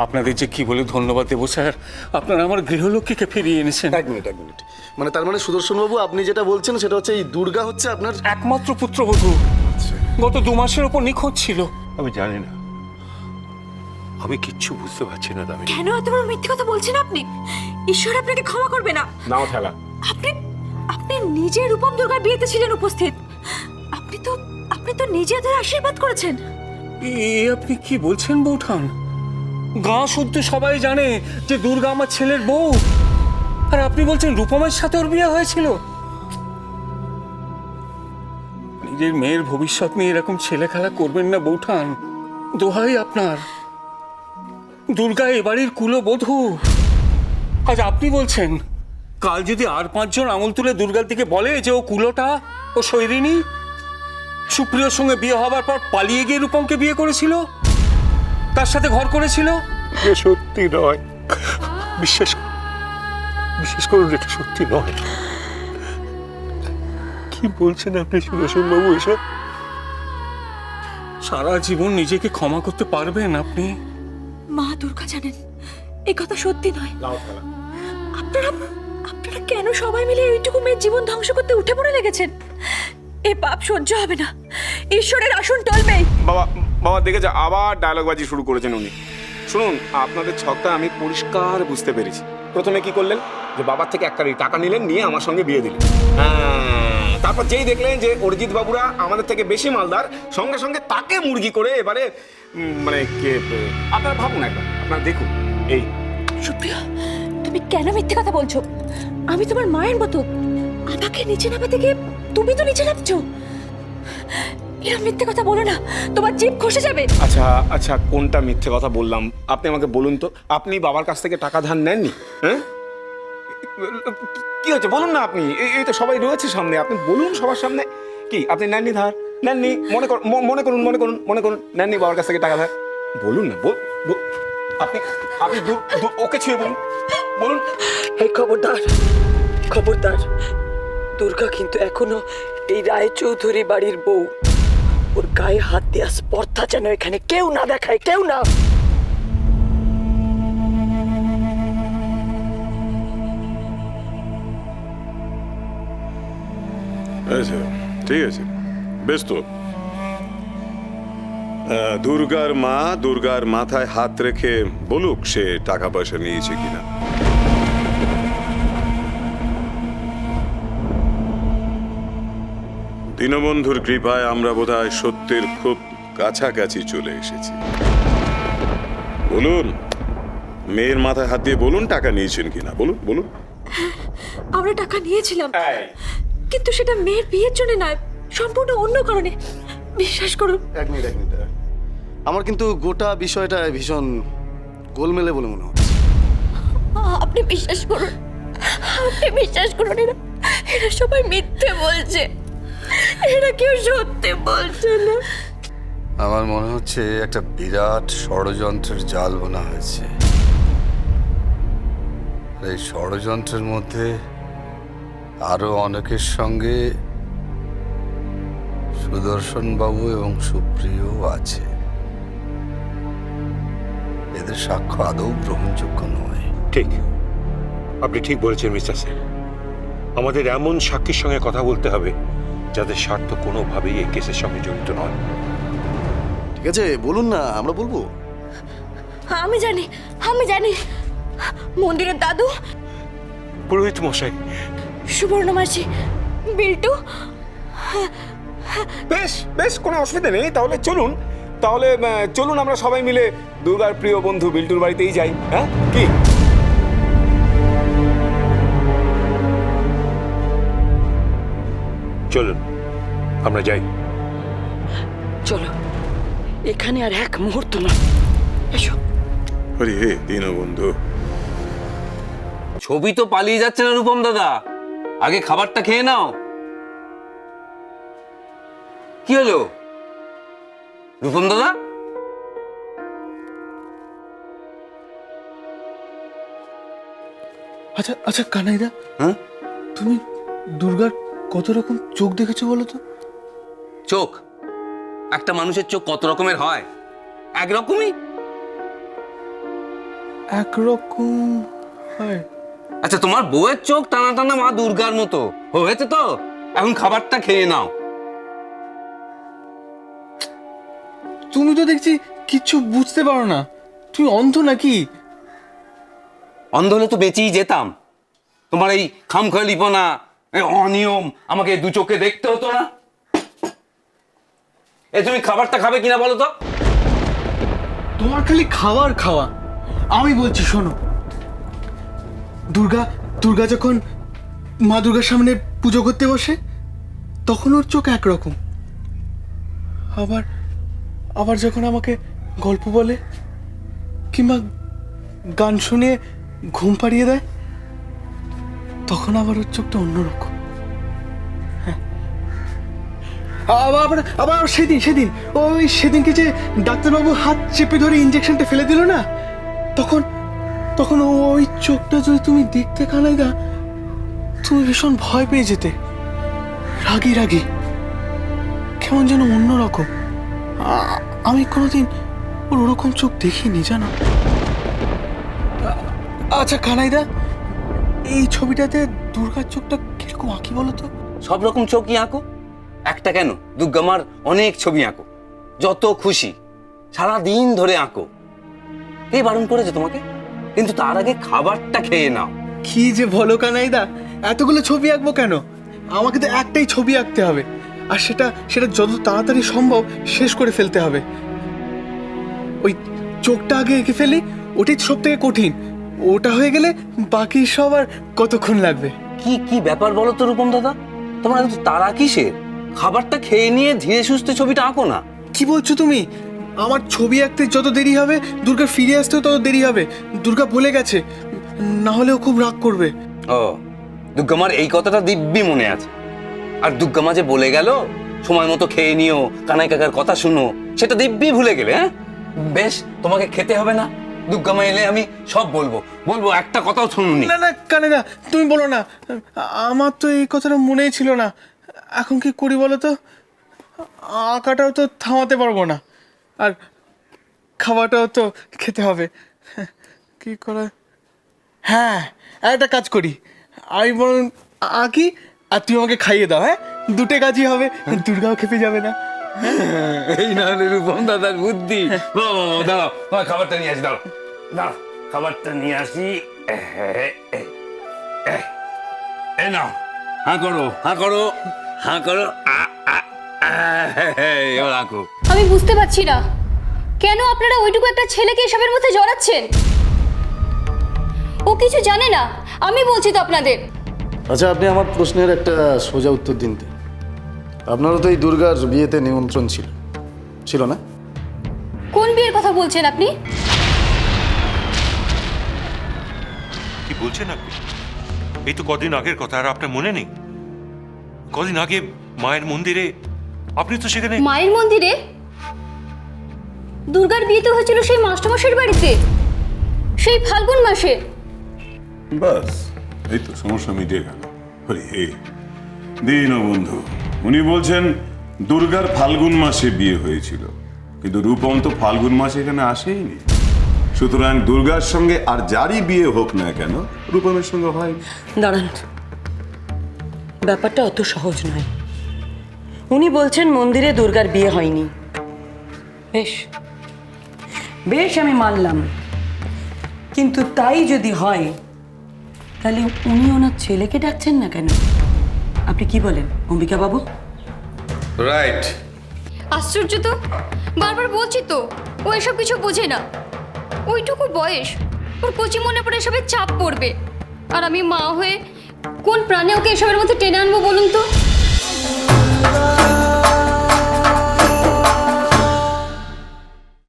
আপনাদের যে কি বলে ধন্যবাদ দেবো স্যার, আপনারা আমার গৃহলক্ষ্মীকে ফিরিয়ে এনেছেন। এক মিনিট মানে তার মানে সুদর্শন বাবু আপনি যেটা বলছেন সেটা হচ্ছে এই দুর্গা হচ্ছে আপনার একমাত্র পুত্রবধূ, গত 2 মাসের ওপর নিখোঁজ ছিল। আমি জানি না, আমি কিচ্ছু বুঝতে পারছি না দামিনী। কেন এত বড় মিথ্যে কথা বলছেন আপনি? ঈশ্বর আপনাকে ক্ষমা করবে না। নাও ঠেলা। আপনি আপনি নিজে রূপম দুর্গার বিয়েতে ছিলেন উপস্থিত। আপনি তো নিজে ওদের আশীর্বাদ করেছেন। আপনি কি বলছেন বৌঠান? গাঁ শুদ্ধ সবাই জানে যে দুর্গা আমার ছেলের বউ, আর আপনি বলছেন রূপমের সাথে ওর বিয়ে হয়েছিল। নিজের মেয়ের ভবিষ্যৎ নিয়ে এরকম ছেলে খেলা করবেন না বৌঠান, দোহাই আপনার। দুর্গা এ বাড়ির কুলবধূ। আজ আপনি বলছেন, কাল যদি আর 5 জন আঙুল তুলে দুর্গার দিকে বলে যে ও কুলোটা, ও শৈরিনী, সুপ্রিয়র সঙ্গে বিয়ে হবার পর পালিয়ে গিয়ে রূপমকে বিয়ে করেছিল, তার সাথে ঘর করেছিল। সত্যি নয়, বিশ্বাস করুন, এটা সত্যি নয়। কি বলছেন আপনি সুদর্শন বাবু এসব? সারা জীবন নিজেকে ক্ষমা করতে পারবেন আপনি? মা দুর্গা জানেন এই কথা সত্যি নয়। আপনারা আপনারা কেন সবাই মিলে এইটুকু মেয়ের জীবন ধ্বংস করতে উঠে পড়ে লেগেছেন? এই পাপ সহ্য হবে না, ঈশ্বরের আসন টলবে। বাবা দেখে যা, আবার ডায়লগবাজি শুরু করেছেন উনি। শুনুন, আপনাদের ছকটা আমি পরিষ্কার বুঝতে পেরেছি। প্রথমে কি করলেন, যে বাবার থেকে 1 কোটি টাকা নিলেন, নিয়ে আমার সঙ্গে বিয়ে দিলেন। তারপর যেই দেখলেন যে অরিজিৎ বাবুরা আমাদের থেকে বেশি মালদার, সঙ্গে সঙ্গে তাকে মুরগি করে এবারে মানে কে, আপনারা ভাবুন একবার, আপনারা দেখুন। এই সুপ্রিয়া, তুমি কেন মিথ্যে কথা বলছো? আমি তোমার মায়ের মতো, আমাকে নিচে নামাতে গিয়ে তুমি তো নিচে নামছো। এরকম মিথ্যে কথা বলো না, তোমার জিভ খসে যাবে। আচ্ছা, কোনটা মিথ্যে কথা বললাম আপনি আমাকে বলুন তো। আপনি বাবার কাছ থেকে টাকা ধার নেননি? হ্যাঁ, কি হচ্ছে বলুন না আপনি। এই তো সবাই রয়েছে সামনে, আপনি বলুন সবার সামনে। কি আপনি নেননি ধার? নেননি? মনে করুন নেননি বাবার কাছ থেকে টাকা ধার। বলুন না, আপনি ওকে ছুঁয়ে বলুন। এই খবরদার, দুর্গা কিন্তু এখনো এই রায়চৌধুরী বাড়ির বউ। ওর গায়ে হাত দেওয়া স্পর্ধা যেন এখানে কেউ না দেখায়, কেউ না। আচ্ছা, ঠিক আছে, বেশ তো। দুর্গার মাথায় হাত রেখে বলুক সে টাকা পয়সা নিয়েছে কিনা। দীনবন্ধুর কৃপায় আমরা বোধহয় সত্যের খুব কাছাকাছি চলে এসেছি। বলুন, মেয়ের মাথায় হাত দিয়ে বলুন টাকা নিয়েছেন কিনা। বলুন। আমরা টাকা নিয়েছিলাম, কিন্তু সেটা মেয়ের বিয়ের জন্য নয়, সম্পূর্ণ অন্য কারণে। বিশ্বাস করুন। এক মিনিট আমার কিন্তু গোটা বিষয়টা ভীষণ গোলমেলে বলে মনে হচ্ছে। আপনি বিশ্বাস করুন, এরা সবাই মিথ্যে বলছে, এরা কেউ সত্যি বলছে না। আমার মনে হচ্ছে একটা বিরাট ষড়যন্ত্রের জাল বোনা হয়েছে। এই ষড়যন্ত্রের মধ্যে আরো অনেকের সঙ্গে সুদর্শন বাবু এবং সুপ্রিয় আছে। এদের সাক্ষ্য আদৌ গ্রহণযোগ্য নয়। ঠিক, আপনি ঠিক বলেছেন মিস্টার সেন। আমাদের এমন সাক্ষীর সঙ্গে কথা বলতে হবে যাদের স্বার্থ কোনোভাবেই এই কেসের সঙ্গে জড়িত নয়। ঠিক আছে, বলুন না, আমরা বলবো। আমি জানি মন্দিরের দাদু, পুরোহিত মশাই, সুবর্ণ মাসি, বিল্টু। বেশ কোনো অসুবিধা নেই। চলুন আমরা সবাই মিলে দুর্গার প্রিয় বন্ধু বিল্টুর বাড়িতেই যাই। হ্যাঁ, কি? চলুন আমরা যাই। চলো, এখানে আর এক মুহূর্ত না। এসো। আরে দীনবন্ধু, ছবি তো পালিয়ে যাচ্ছে না রূপম দাদা, আগে খাবারটা খেয়ে নাও। কি হলো রূপম দাদা? আচ্ছা কানাইদা, হ্যাঁ, তুমি দুর্গার কত রকম চোখ দেখেছো বলো তো? চোখ? একটা মানুষের চোখ কত রকমের হয়? একরকমই। একরকম হয়। আচ্ছা, তোমার বউয়ের চোখ টানা টানা মা দুর্গার মতো হয়েছে তো, এখন খাবারটা খেয়ে নাও। তুমি তো দেখছি কিচ্ছু বুঝতে পারো না, তুমি অন্ধ নাকি? অন্ধ হলে তো বেঁচেই যেতাম। তোমার এই খামখেয়ালিপনা, এই অনিয়ম আমাকে দু চোখে দেখতে হতো না। তুমি খাবারটা খাবে কিনা বলো তো? তোমার খালি খাওয়ার খাওয়া। আমি বলছি শোনো, দুর্গা যখন মা দুর্গার সামনে পুজো করতে বসে তখন ওর চোখ একরকম, আবার যখন আমাকে গল্প বলে কিংবা গান শুনিয়ে ঘুম পাড়িয়ে দেয় তখন আবার ওর চোখটা অন্যরকম। হ্যাঁ, আবার সেদিনকে যে ডাক্তারবাবু হাত চেপে ধরে ইঞ্জেকশনটা ফেলে দিল না, তখন ওই চোখটা যদি তুমি দেখতে কানাইদা, তুমি ভীষণ ভয় পেয়ে যেতে। রাগি কেমন যেন অন্যরকম। আমি কোনোদিন ওরকম চোখ দেখিনি জানো। আচ্ছা কানাইদা, এই ছবিটাতে দুর্গার চোখটা কিরকম আঁকি বলো তো? সব রকম চোখই আঁকো, একটা কেন, দুর্গামার অনেক ছবি আঁকো, যত খুশি সারা দিন ধরে আঁকো। কে বারণ করেছে তোমাকে? কিন্তু তার আগে খাবারটা খেয়ে নাও। কি যে বলো কানাইদা, এতগুলো ছবি আঁকবো কেন? আমাকে তো একটাই ছবি আঁকতে হবে, আর সেটা যত তাড়াতাড়ি সম্ভব শেষ করে ফেলতে হবে। ওই চোখটা আগে এঁকে ফেলি, ওটাই সব থেকে কঠিন। ওটা হয়ে গেলে বাকি সব আর কতক্ষণ লাগবে। কি ব্যাপার বলো তো রূপম দাদা, তোমার এত তারা কিসের? খাবারটা খেয়ে নিয়ে ধীরে সুস্থে ছবিটা আঁকো না। কি বলছো তুমি? আমার ছবি আঁকতে যত দেরি হবে দুর্গা ফিরে আসতেও তত দেরি হবে। দুর্গা বলে গেছে, না হলেও খুব রাগ করবে। ও, দুর্গামার এই কথাটা দিব্যি মনে আছে। আর দুর্গামা যে বলে গেল সময় মতো খেয়ে নিও, কানাই কাকার কথা শুনো, সেটা দিব্যি ভুলে গেলে। হ্যাঁ বেশ, তোমাকে খেতে হবে না। দুর্গামা এলে আমি সব বলবো, একটা কথাও শুনুনি। না কানাইদা, তুমি বলো না, আমার তো এই কথাটা মনেই ছিল না। এখন কি করি বলো তো? আঁকাটাও তো থামাতে পারবো না, আর খাওয়াটাও তো খেতে হবে। কি করা? হ্যাঁ, একটা কাজ করি, আমি বরং আঁকি আর তুমি আমাকে খাইয়ে দাও। হ্যাঁ, দুটো কাজই হবে, দুর্গাও খেপে যাবে না। এই না হলে রূপম দাদার বুদ্ধি। দাঁড়াও, খাবারটা নিয়ে আসি। দাঁড়াও, খাবারটা নিয়ে আসি। এই নাও, হাঁ করো। এবার আঁকো। আমি বুঝতে পারছি না কেন আপনারা ওইটুকু একটা ছেলেকে এসবের মধ্যে জড়াচ্ছেন। ও কিছু জানে না, আমি বলছি তো আপনাদের। আচ্ছা, আপনি আমার প্রশ্নের একটা সোজা উত্তর দিন। আপনারও তো এই দুর্গার বিয়েতে নিমন্ত্রণ ছিল না? কোন বিয়ের কথা বলছেন আপনি? কি বলছেন আপনি? এই তো কদিন আগের কথা, আর আপনার মনে নেই? কদিন আগে মায়ের মন্দিরে আপনি তো সেখানে। মায়ের মন্দিরে? দুর্গার বিয়ে তো হয়েছিল সেই মাস্টারমশাইয়ের বাড়িতে, সেই ফাল্গুন মাসে। বাস, এই তো সমস্যা মিটে গেল। দীনবন্ধু, উনি বলছেন দুর্গার ফাল্গুন মাসে বিয়ে হয়েছিল, কিন্তু রূপম তো ফাল্গুন মাসে এখানে আসেইনি। সুতরাং দুর্গার সঙ্গে আর যারই বিয়ে হোক না কেন, রূপমের সঙ্গে হয়। দাঁড়ান, ব্যাপারটা অত সহজ নয়। উনি বলছেন মন্দিরে দুর্গার বিয়ে হয়নি। বেশ আমি মানলাম, কিন্তু তাই যদি হয় তাহলে উনি ওনার ছেলেকে ডাকছেন না কেন? আপনি কি বলেন অম্বিকা বাবু? রাইট। আশ্চর্য তো, বারবার বলছি তো ও এসব কিছু বোঝে না। ওইটুকু বয়স, ওর কচি মনে পড়ে এসবের চাপ পড়বে। আর আমি মা হয়ে কোন প্রাণে ওকে এসবের মধ্যে টেনে আনবো বলুন তো?